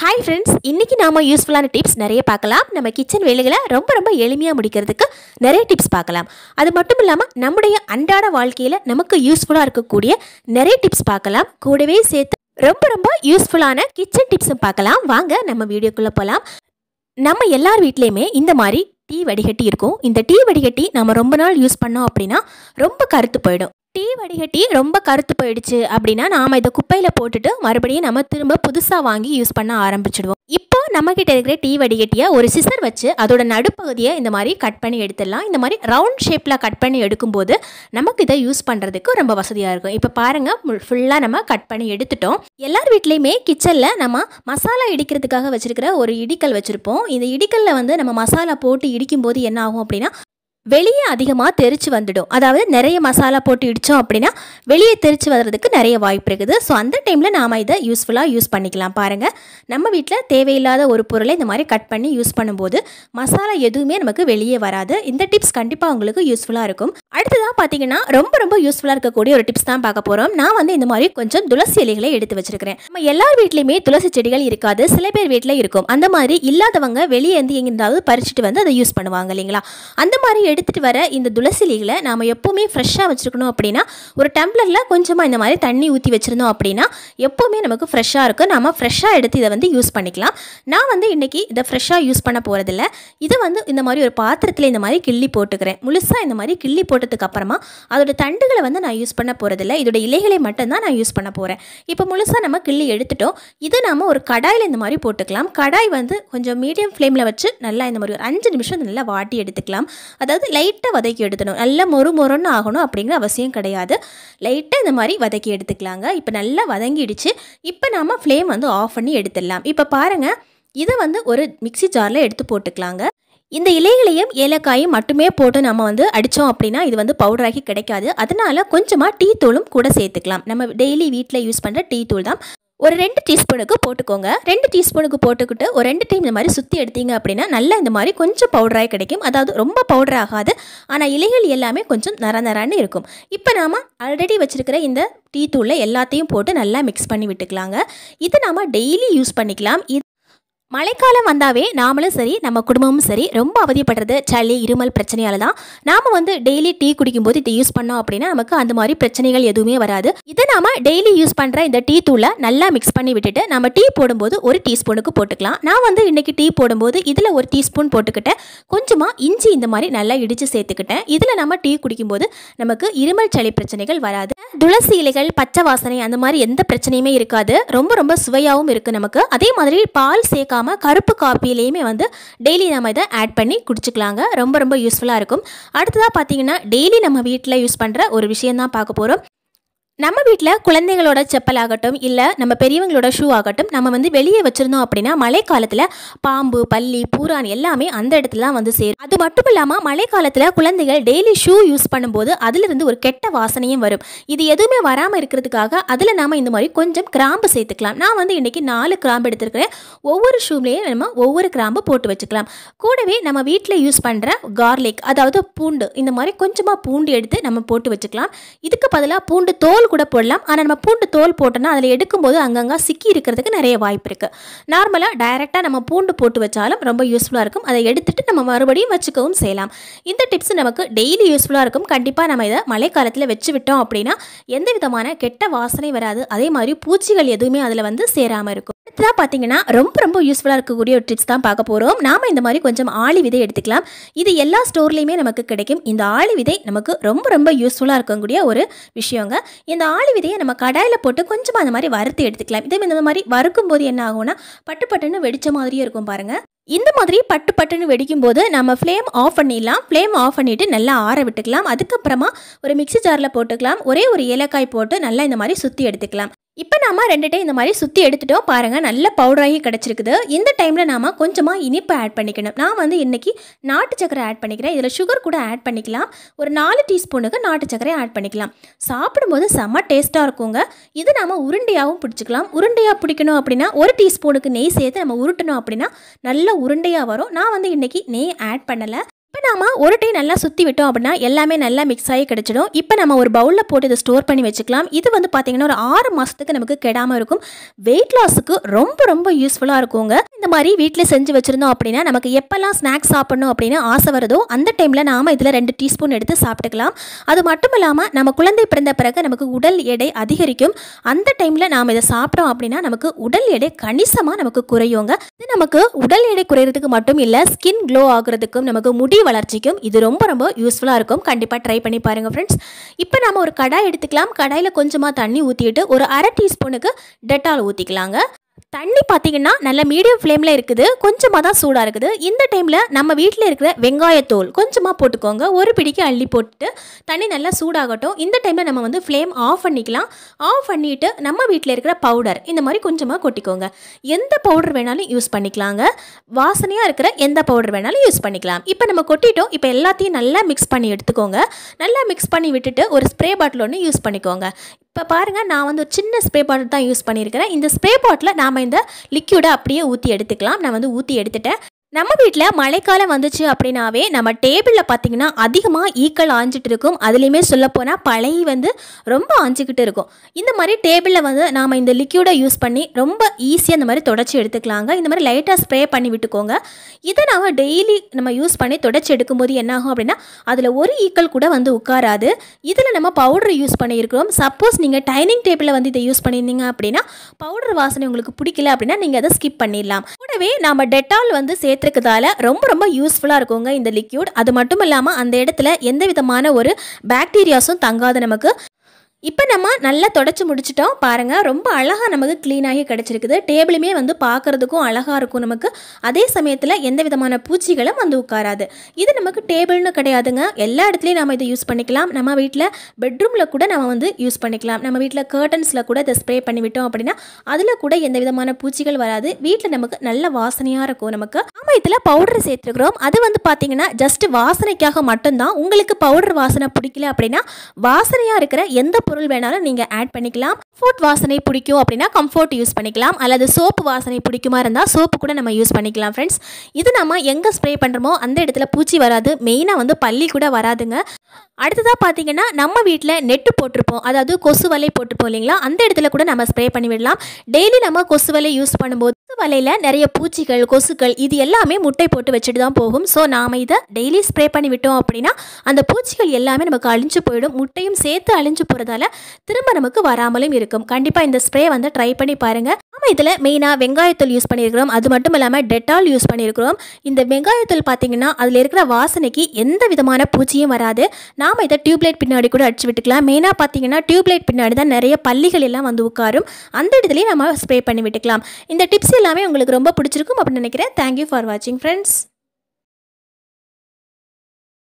Hi friends, இன்றைக்கி நாம் யூஸ்ஃபுல்லான டிப்ஸ் நிறைய பார்க்கலாம். நம்ம கிச்சன் வேலைகளை ரொம்ப எளிமையாக முடிக்கிறதுக்கு நிறைய டிப்ஸ் பார்க்கலாம். அது மட்டும் இல்லாமல் நம்முடைய அன்றாட வாழ்க்கையில் நமக்கு யூஸ்ஃபுல்லாக இருக்கக்கூடிய நிறைய டிப்ஸ் பார்க்கலாம். கூடவே சேர்த்து ரொம்ப யூஸ்ஃபுல்லான கிச்சன் டிப்ஸும் பார்க்கலாம். வாங்க நம்ம வீடியோக்குள்ளே போகலாம். நம்ம எல்லார் வீட்லேயுமே இந்த மாதிரி டீ வடிகட்டி இருக்கும். இந்த டீ வடிகட்டி நம்ம ரொம்ப நாள் யூஸ் பண்ணோம் அப்படின்னா ரொம்ப கருத்து போயிடும். டீ வடிகட்டி ரொம்ப கருத்து போயிடுச்சு அப்படின்னா நாம் இதை குப்பையில் போட்டுட்டு மறுபடியும் நம்ம திரும்ப புதுசாக வாங்கி யூஸ் பண்ண ஆரம்பிச்சிடுவோம். இப்போ நம்மக்கிட்ட இருக்கிற டீ வடிகட்டியை ஒரு சிசர் வச்சு அதோட நடுப்பகுதியை இந்த மாதிரி கட் பண்ணி எடுத்துடலாம். இந்த மாதிரி ரவுண்ட் ஷேப்பில் கட் பண்ணி எடுக்கும்போது நமக்கு இதை யூஸ் பண்ணுறதுக்கு ரொம்ப வசதியாக இருக்கும். இப்போ பாருங்கள், ஃபுல்லாக நம்ம கட் பண்ணி எடுத்துட்டோம். எல்லார் வீட்லேயுமே கிச்சனில் நம்ம மசாலா இடிக்கிறதுக்காக வச்சுருக்கிற ஒரு இடிக்கல் வச்சுருப்போம். இந்த இடிக்கல்ல வந்து நம்ம மசாலா போட்டு இடிக்கும்போது என்ன ஆகும் அப்படின்னா வெளியே அதிகமாக தெரிச்சு வந்துடும். அதாவது நிறைய மசாலா போட்டு இடித்தோம் அப்படின்னா வெளியே தெரிச்சு வர்றதுக்கு நிறைய வாய்ப்பு இருக்குது. ஸோ அந்த டைமில் நாம் இதை யூஸ்ஃபுல்லாக யூஸ் பண்ணிக்கலாம். பாருங்கள், நம்ம வீட்டில் தேவையில்லாத ஒரு பொருளை இந்த மாதிரி கட் பண்ணி யூஸ் பண்ணும்போது மசாலா எதுவுமே நமக்கு வெளியே வராது. இந்த டிப்ஸ் கண்டிப்பாக உங்களுக்கு யூஸ்ஃபுல்லாக இருக்கும். அடுத்ததாக பார்த்தீங்கன்னா ரொம்ப யூஸ்ஃபுல்லாக இருக்கக்கூடிய ஒரு டிப்ஸ் தான் பார்க்க போகிறோம். நான் வந்து இந்த மாதிரி கொஞ்சம் துளசி இலைகளை எடுத்து வச்சிருக்கிறேன். நம்ம எல்லார் வீட்லேயுமே துளசி செடிகள் இருக்காது, சில பேர் வீட்டில் இருக்கும். அந்த மாதிரி இல்லாதவங்க வெளியே இருந்து எங்கிருந்தாவது பறிச்சுட்டு வந்து அதை யூஸ் பண்ணுவாங்க இல்லைங்களா? அந்த மாதிரி எடுத்துகிட்டு வர இந்த துளசி இலைகளை நாம் எப்போவுமே ஃப்ரெஷ்ஷாக வச்சுருக்கணும். அப்படின்னா ஒரு டம்ளரில் கொஞ்சமாக இந்த மாதிரி தண்ணி ஊற்றி வச்சுருந்தோம் அப்படின்னா எப்போவுமே நமக்கு ஃப்ரெஷ்ஷாக இருக்கும். நாம் ஃப்ரெஷ்ஷாக எடுத்து இதை வந்து யூஸ் பண்ணிக்கலாம். நான் வந்து இன்றைக்கி இதை ஃப்ரெஷ்ஷாக யூஸ் பண்ண போகிறதில்ல. இதை வந்து இந்த மாதிரி ஒரு பாத்திரத்தில் இந்த மாதிரி கிள்ளி போட்டுக்கிறேன். முழுசாக இந்த மாதிரி கிள்ளி போட்டதுக்கு அப்புறமா அதோட தண்டுகளை வந்து நான் யூஸ் பண்ண போகிறதில்ல. இதோட இலைகளை மட்டும்தான் நான் யூஸ் பண்ண போகிறேன். இப்போ முழுசாக நம்ம கிள்ளி எடுத்துட்டோம். இதை நாம் ஒரு கடாயில் இந்த மாதிரி போட்டுக்கலாம். கடாய் வந்து கொஞ்சம் மீடியம் ஃப்ளேமில் வச்சு நல்லா இந்த மாதிரி ஒரு 5 நிமிஷம் நல்லா வாட்டி எடுத்துக்கலாம். அதாவது லைட்டாக வதக்கி எடுத்துணும். நல்லா மொறுன்னு ஆகணும் அப்படிங்கிற அவசியம் கிடையாது. லைட்டாக இந்த மாதிரி வதக்கி எடுத்துக்கலாங்க. இப்போ நல்லா வதங்கிடுச்சு. இப்போ நாம் ஃப்ளேம் வந்து ஆஃப் பண்ணி எடுத்துடலாம். இப்போ பாருங்கள், இதை வந்து ஒரு மிக்ஸி ஜாரில் எடுத்து போட்டுக்கலாங்க. இந்த இலைகளையும் ஏலக்காயும் மட்டுமே போட்டு நம்ம வந்து அடித்தோம் அப்படின்னா இது வந்து பவுடராகி கிடைக்காது. அதனால கொஞ்சமாக டீ தூளும் கூட சேர்த்துக்கலாம். நம்ம டெய்லி வீட்டில் யூஸ் பண்ணுற டீ தூள் தான். ஒரு 2 டீஸ்பூனுக்கு போட்டுக்கோங்க. 2 டீஸ்பூனுக்கு போட்டுக்கிட்டு ஒரு 2 டைம் இந்த மாதிரி சுற்றி எடுத்தீங்க அப்படின்னா நல்லா இந்த மாதிரி கொஞ்சம் பவுடராக கிடைக்கும். அதாவது ரொம்ப பவுடர் ஆகாது, ஆனால் இலைகள் எல்லாமே கொஞ்சம் நரன்னு இருக்கும். இப்போ நாம் ஆல்ரெடி வச்சுருக்கிற இந்த டீ தூளில் எல்லாத்தையும் போட்டு நல்லா மிக்ஸ் பண்ணி விட்டுக்கலாங்க. இது நாம் டெய்லி யூஸ் பண்ணிக்கலாம். மழைக்காலம் வந்தாவே நாமளும் சரி நம்ம குடும்பமும் சரி ரொம்ப அவதிப்படுறது சளி இருமல் பிரச்சனையால தான். நாம் வந்து டெய்லி டீ குடிக்கும்போது இதை யூஸ் பண்ணோம் அப்படின்னா நமக்கு அந்த மாதிரி பிரச்சனைகள் எதுவுமே வராது. இதை நாம் டெய்லி யூஸ் பண்ணுற இந்த டீ தூளை நல்லா மிக்ஸ் பண்ணி விட்டுட்டு நம்ம டீ போடும்போது ஒரு டீஸ்பூனுக்கு போட்டுக்கலாம். நான் வந்து இன்றைக்கி டீ போடும்போது இதில் ஒரு டீஸ்பூன் போட்டுக்கிட்டேன். கொஞ்சமாக இஞ்சி இந்த மாதிரி நல்லா இடித்து சேர்த்துக்கிட்டேன். இதில் நம்ம டீ குடிக்கும்போது நமக்கு இருமல் சளி பிரச்சனைகள் வராது. துளசி இலைகள் பச்சை வாசனை அந்த மாதிரி எந்த பிரச்சனையுமே இருக்காது. ரொம்ப சுவையாகவும் இருக்குது நமக்கு. அதே மாதிரி பால் சேர்க்காம கருப்பு காப்பியிலையுமே வந்து டெய்லி நம்ம இதை ஆட் பண்ணி குடிச்சுக்கலாங்க. ரொம்ப யூஸ்ஃபுல்லாக இருக்கும். அடுத்ததாக பார்த்தீங்கன்னா டெய்லி நம்ம வீட்டில் யூஸ் பண்ணுற ஒரு விஷயம் தான் பார்க்க போகிறோம். நம்ம வீட்டில் குழந்தைங்களோட செப்பல் ஆகட்டும் இல்லை நம்ம பெரியவங்களோட ஷூ ஆகட்டும் நம்ம வந்து வெளியே வச்சுருந்தோம் அப்படின்னா மழைக்காலத்தில் பாம்பு பல்லி பூரான் எல்லாமே அந்த இடத்துல தான் வந்து சேரும். அது மட்டும் இல்லாமல் மழைக்காலத்தில் குழந்தைகள் டெய்லி ஷூ யூஸ் பண்ணும்போது அதிலிருந்து ஒரு கெட்ட வாசனையும் வரும். இது எதுவுமே வராமல் இருக்கிறதுக்காக அதில் நாம் இந்த மாதிரி கொஞ்சம் கிராம்பு சேர்த்துக்கலாம். நான் வந்து இன்றைக்கி 4 கிராம்பு எடுத்துருக்கிறேன். ஒவ்வொரு ஷூலேயும் நம்ம ஒவ்வொரு கிராம்பு போட்டு வச்சுக்கலாம். கூடவே நம்ம வீட்டில் யூஸ் பண்ணுற கார்லிக் அதாவது பூண்டு இந்த மாதிரி கொஞ்சமாக பூண்டு எடுத்து நம்ம போட்டு வச்சுக்கலாம். இதுக்கு பதிலாக பூண்டு தோல் கூட போடலாம். ஆனால் நம்ம பூண்டு தோல் போட்டோன்னா அதில் எடுக்கும்போது அங்கங்கே சிக்கி இருக்கிறதுக்கு நிறைய வாய்ப்பு இருக்குது. நார்மலாக டைரெக்டாக நம்ம பூண்டு போட்டு வச்சாலும் ரொம்ப யூஸ்ஃபுல்லாக இருக்கும். அதை எடுத்துட்டு நம்ம மறுபடியும் வச்சுக்கவும் செய்யலாம். இந்த டிப்ஸ் நமக்கு டெய்லி யூஸ்ஃபுல்லாக இருக்கும். கண்டிப்பாக நம்ம இதை மழைக்காலத்தில் வச்சு விட்டோம் அப்படின்னா எந்த விதமான கெட்ட வாசனை வராது. அதே மாதிரி பூச்சிகள் எதுவுமே அதில் வந்து சேராமல் இருக்கும். அடுத்ததாக பார்த்தீங்கன்னா ரொம்ப யூஸ்ஃபுல்லாக இருக்கக்கூடிய ஒரு டிப்ஸ் தான் பார்க்க போகிறோம். நாம் இந்த மாதிரி கொஞ்சம் ஆளி விதை எடுத்துக்கலாம். இது எல்லா ஸ்டோர்லேயுமே நமக்கு கிடைக்கும். இந்த ஆளி விதை நமக்கு ரொம்ப யூஸ்ஃபுல்லாக இருக்கக்கூடிய ஒரு விஷயங்க. இந்த ஆளி விதையை நம்ம கடாயில் போட்டு கொஞ்சமாக அந்த மாதிரி வறுத்து எடுத்துக்கலாம். இதே இந்த மாதிரி வறுக்கும் போது என்ன ஆகும்னா பட்டுன்னு வெடிச்ச மாதிரியே இருக்கும் பாருங்கள். இந்த மாதிரி பட்டுன்னு வெடிக்கும் போது நம்ம ஃப்ளேம் ஆஃப் பண்ணிடலாம். ஃப்ளேம் ஆஃப் பண்ணிவிட்டு நல்லா ஆற விட்டுக்கலாம். அதுக்கப்புறமா ஒரு மிக்ஸி ஜாரில் போட்டுக்கலாம். ஒரே ஒரு ஏலக்காய் போட்டு நல்லா இந்த மாதிரி சுற்றி எடுத்துக்கலாம். இப்போ நாம் 2 டைம் இந்த மாதிரி சுற்றி எடுத்துட்டோம். பாருங்கள், நல்ல பவுடராகி கிடச்சிருக்குது. இந்த டைமில் நாம் கொஞ்சமாக இனிப்பு ஆட் பண்ணிக்கணும். நான் வந்து இன்றைக்கி நாட்டு சக்கரை ஆட் பண்ணிக்கிறேன். இதில் சுகர் கூட ஆட் பண்ணிக்கலாம். ஒரு 4 டீஸ்பூனுக்கு நாட்டு சக்கரை ஆட் பண்ணிக்கலாம். சாப்பிடும்போது செம்ம டேஸ்ட்டாக இருக்குங்க. இது நாம் உருண்டையாகவும் பிடிச்சிக்கலாம். உருண்டையாக பிடிக்கணும் அப்படின்னா ஒரு டீஸ்பூனுக்கு நெய் சேர்த்து நம்ம உருட்டணும் அப்படின்னா நல்ல உருண்டையாக வரும். நான் வந்து இன்றைக்கி நெய் ஆட் பண்ணலை. இப்போ நாம ஒரு டை நல்லா சுற்றி விட்டோம் அப்படின்னா எல்லாமே நல்லா மிக்ஸ் ஆகி கிடைச்சிடும். இப்போ நம்ம ஒரு பவுலில் போட்டு இதை ஸ்டோர் பண்ணி வச்சுக்கலாம். இது வந்து பார்த்தீங்கன்னா ஒரு 6 மாதத்துக்கு நமக்கு கெடாமல் இருக்கும். வெயிட் லாஸுக்கு ரொம்ப ரொம்ப யூஸ்ஃபுல்லாக இருக்குங்க. இந்த மாதிரி வீட்டில் செஞ்சு வச்சுருந்தோம் அப்படின்னா நமக்கு எப்போல்லாம் ஸ்நாக்ஸ் சாப்பிடணும் அப்படின்னு ஆசை வருதோ அந்த டைமில் நாம் இதில் 2 டீஸ்பூன் எடுத்து சாப்பிட்டுக்கலாம். அது மட்டும் இல்லாமல் நம்ம குழந்தை பிறந்த பிறகு நமக்கு உடல் எடை அதிகரிக்கும். அந்த டைமில் நாம் இதை சாப்பிட்டோம் அப்படின்னா நமக்கு உடல் எடை கணிசமாக நமக்கு குறையுங்க. இது நமக்கு உடல் எடை குறையிறதுக்கு மட்டும் இல்லை, ஸ்கின் க்ளோ ஆகுறதுக்கும் நமக்கு முடி வளர்ச்சிக்கும் இது ரொம்ப ரொம்ப யூஸ்ஃபுல்லாக இருக்கும். கண்டிப்பாக ட்ரை பண்ணி பாருங்கள் ஃப்ரெண்ட்ஸ். இப்போ நம்ம ஒரு கடாய் எடுத்துக்கலாம். கடாயில் கொஞ்சமாக தண்ணி ஊற்றிட்டு ஒரு 1/2 டீஸ்பூனுக்கு டெட்டால் ஊற்றிக்கலாங்க. தண்ணி பார்த்தீங்கன்னா நல்ல மீடியம் ஃப்ளேமில் இருக்குது, கொஞ்சமாக தான் சூடாக இருக்குது. இந்த டைமில் நம்ம வீட்டில் இருக்கிற வெங்காயத்தோல் கொஞ்சமாக போட்டுக்கோங்க. ஒரு பிடிக்கு அள்ளி போட்டுட்டு தண்ணி நல்லா சூடாகட்டும். இந்த டைமில் நம்ம வந்து ஃப்ளேம் ஆஃப் பண்ணிக்கலாம். ஆஃப் பண்ணிவிட்டு நம்ம வீட்டில் இருக்கிற பவுடர் இந்த மாதிரி கொஞ்சமாக கொட்டிக்கோங்க. எந்த பவுடர் வேணாலும் யூஸ் பண்ணிக்கலாங்க. வாசனையாக இருக்கிற எந்த பவுடர் வேணாலும் யூஸ் பண்ணிக்கலாம். இப்போ நம்ம கொட்டிட்டோம். இப்போ எல்லாத்தையும் நல்லா மிக்ஸ் பண்ணி எடுத்துக்கோங்க. நல்லா மிக்ஸ் பண்ணி விட்டுட்டு ஒரு ஸ்ப்ரே பாட்டில் ஒன்று யூஸ் பண்ணிக்கோங்க. இப்போ பாருங்கள், நான் வந்து ஒரு சின்ன ஸ்ப்ரே பாட்டில் தான் யூஸ் பண்ணியிருக்கிறேன். இந்த ஸ்ப்ரே பாட்டில் நாம் இந்த லிக்யூடை அப்படியே ஊற்றி எடுத்துக்கலாம். நான் வந்து ஊற்றி எடுத்துட்டேன். நம்ம வீட்டில் மழைக்காலம் வந்துச்சு அப்படின்னாவே நம்ம டேபிளில் பார்த்திங்கன்னா அதிகமாக ஈக்கள் ஆஞ்சிட்டு இருக்கும். அதுலேயுமே சொல்லப்போனால் பழைய வந்து ரொம்ப ஆஞ்சிக்கிட்டு இருக்கும். இந்த மாதிரி டேபிளில் வந்து நாம் இந்த லிக்யூடை யூஸ் பண்ணி ரொம்ப ஈஸியாக இந்த மாதிரி தொடச்சி எடுத்துக்கலாங்க. இந்த மாதிரி லைட்டாக ஸ்ப்ரே பண்ணி விட்டுக்கோங்க. இதை நம்ம டெய்லி நம்ம யூஸ் பண்ணி தொடச்சி எடுக்கும்போது என்ன ஆகும் அப்படின்னா அதில் ஒரு ஈக்கள் கூட வந்து உட்காராது. இதில் நம்ம பவுடர் யூஸ் பண்ணியிருக்கிறோம். சப்போஸ் நீங்கள் டைனிங் டேபிளில் வந்து இதை யூஸ் பண்ணியிருந்தீங்க அப்படின்னா பவுடர் வாசனை உங்களுக்கு பிடிக்கல அப்படின்னா நீங்கள் அதை ஸ்கிப் பண்ணிடலாம். கூடவே நம்ம டெட்டால் வந்து சேர்த்துக்கிறதால ரொம்ப ரொம்ப யூஸ்ஃபுல்லாக இருக்குங்க இந்த லிக்யூட். அது மட்டும் இல்லாமல் அந்த இடத்துல எந்த விதமான ஒரு பாக்டீரியாஸும் தங்காது நமக்கு. இப்போ நம்ம நல்லா தொடச்சி முடிச்சிட்டோம். பாருங்கள், ரொம்ப அழகாக நமக்கு க்ளீனாகி கிடச்சிருக்குது. டேபிளுமே வந்து பார்க்குறதுக்கும் அழகாக இருக்கும் நமக்கு. அதே சமயத்தில் எந்த விதமான பூச்சிகளும் வந்து உட்காராது. இது நமக்கு டேபிள்னு கிடையாதுங்க, எல்லா இடத்துலையும் நம்ம இதை யூஸ் பண்ணிக்கலாம். நம்ம வீட்டில் பெட்ரூமில் கூட நம்ம வந்து யூஸ் பண்ணிக்கலாம். நம்ம வீட்டில் கர்டன்ஸில் கூட இதை ஸ்ப்ரே பண்ணிவிட்டோம் அப்படின்னா அதில் கூட எந்த விதமான பூச்சிகள் வராது. வீட்டில் நமக்கு நல்ல வாசனையாக இருக்கும். நமக்கு நம்ம இதில் பவுடர் சேர்த்துருக்குறோம். அது வந்து பார்த்திங்கன்னா ஜஸ்ட் வாசனைக்காக மட்டும்தான். உங்களுக்கு பவுடர் வாசனை பிடிக்கல அப்படின்னா வாசனையாக இருக்கிற எந்த பொருள் வேணாலும் நீங்கள் ஆட் பண்ணிக்கலாம். கம்ஃபோர்ட் வாசனை பிடிக்கும் அப்படின்னா கம்ஃபோர்ட் யூஸ் பண்ணிக்கலாம். அல்லது சோப்பு வாசனை பிடிக்குமா இருந்தால் சோப்பு கூட நம்ம யூஸ் பண்ணிக்கலாம் ஃப்ரெண்ட்ஸ். இது நம்ம எங்கே ஸ்ப்ரே பண்ணுறோமோ அந்த இடத்துல பூச்சி வராது. மெயினாக வந்து பல்லி கூட வராதுங்க. அடுத்ததாக பார்த்தீங்கன்னா நம்ம வீட்டில் நெட்டு போட்டிருப்போம், அதாவது கொசு வலை போட்டிருப்போம் இல்லைங்களா, அந்த இடத்துல கூட நம்ம ஸ்ப்ரே பண்ணி விடலாம். டெய்லி நம்ம கொசு வலை யூஸ் பண்ணும்போது வலையில் நிறைய பூச்சிகள், கொசுக்கள் இது எல்லாமே முட்டை போட்டு வச்சுட்டு தான் போகும். ஸோ நாம் இதை டெய்லி ஸ்ப்ரே பண்ணி விட்டோம் அப்படின்னா அந்த பூச்சிகள் எல்லாமே நமக்கு அழிஞ்சு போயிடும். முட்டையும் சேர்த்து அழிஞ்சு போகிறதால திரும்ப நமக்கு வராமலும் இருக்கும். கண்டிப்பாக இந்த ஸ்ப்ரே வந்து ட்ரை பண்ணி பாருங்கள். நம்ம இதில் மெயினாக வெங்காயத்தூள் யூஸ் பண்ணியிருக்கிறோம். அது மட்டும் இல்லாமல் டெட்டால் யூஸ் பண்ணியிருக்கிறோம். இந்த வெங்காயத்தூள் பார்த்தீங்கன்னா அதில் இருக்கிற வாசனைக்கு எந்த விதமான பூச்சியும் வராது. நாம் இதை டியூப்லைட் பின்னாடி கூட அடிச்சு விட்டுக்கலாம். மெயினாக பார்த்தீங்கன்னா டியூப்லைட் பின்னாடி தான் நிறைய பல்லிகள் எல்லாம் வந்து உட்காரும். அந்த இடத்துலையும் நம்ம ஸ்ப்ரே பண்ணி விட்டுக்கலாம். இந்த டிப்ஸ் எல்லாமே உங்களுக்கு ரொம்ப பிடிச்சிருக்கும் அப்படின்னு நினைக்கிறேன். தேங்க்யூ ஃபார் வாட்சிங் ஃப்ரெண்ட்ஸ்.